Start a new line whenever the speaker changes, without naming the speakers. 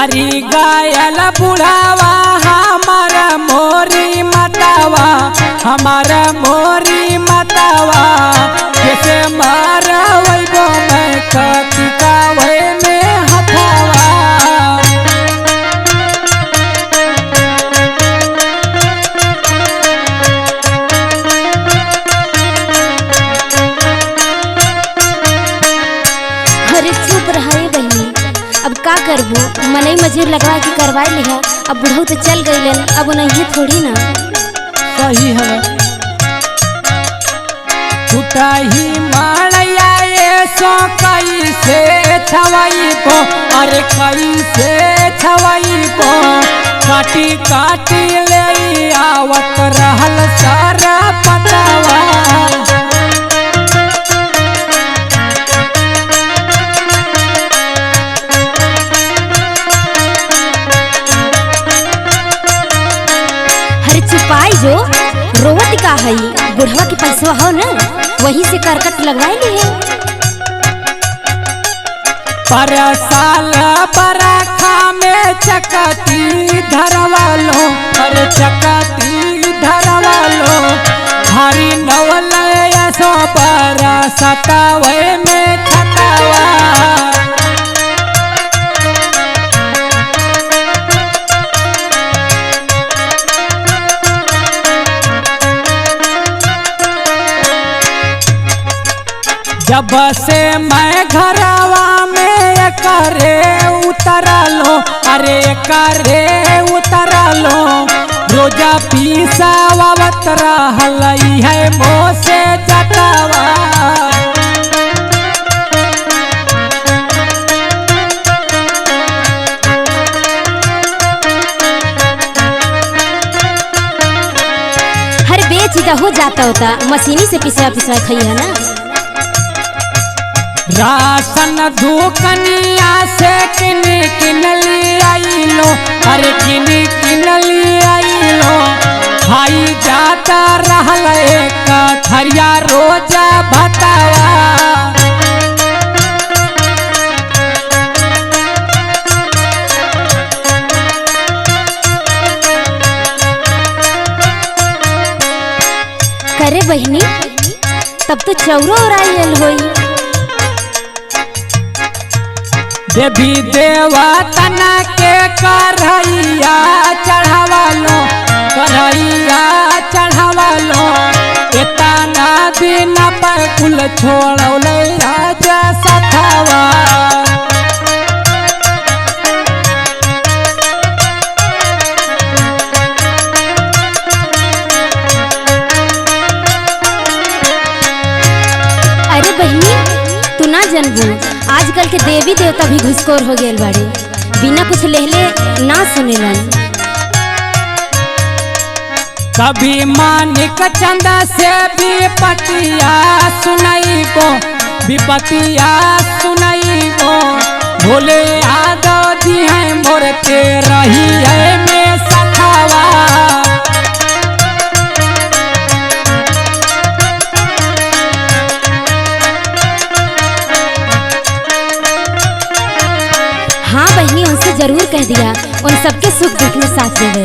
हरी गायल बुढ़ावा हमार मोरी मतवा, हमार मोरी मतवा कैसे मारवैबो मैं कतिकावे में हथवा।
अरे चुप रहे बहनी, अब का करबू, मनई मजूर लगवा के करवाई लिहा। अब बुढ़ऊ तो चल गई, अब नहीं थोड़ी ना।
सही है टूटाही माड़िया ये सो कैसे छवाई को, अरे कैसे छवाई को काटी काटी ले आवत रहल सारा पतावा।
चुपाई जो रोवत का है, बुढ़वा के पैसा हो ना, वहीं से करकट लगवाई ली है।
पर साल बरखा में चकती धरवालो, अरे चकती धरवालो हरी नवल सो पर सतावे में छतावा। जब से मैं घरवा में करे उतरलो, अरे करे उतरलो रोजा पीसावत रहल है मोसे जटावा।
हर बेच हो जाता होता, मशीनी से पिसवा पिसवा खाई है ना।
राशन दुकनिया से किन किन लियाइलो, अरे किन किन लियाइलो खाई जाता रहल एक थरिया रोजा भतावा।
करे बहनी, तब तो चौरो ओराइल होई।
देवी देवतन के करैया चढ़ावालो, करैया चढ़ावालो इतना दिन पर कुल छोड़ौले राजा सथवा।
अरे बहनी, तू ना जानबू, आजकल के देवी देवता भी घुसखोर हो गए बाड़े, बिना कुछ लेहले ना सुनेलन।
कभी मानिक चंदा से विपतिया सुनाई को, विपतिया सुनाई को भोले आदो दी है मोर के रही है में सखावा।
हाँ बहनी, उनसे जरूर कह दिया, उन सबके सुख दुख में साथ देवे।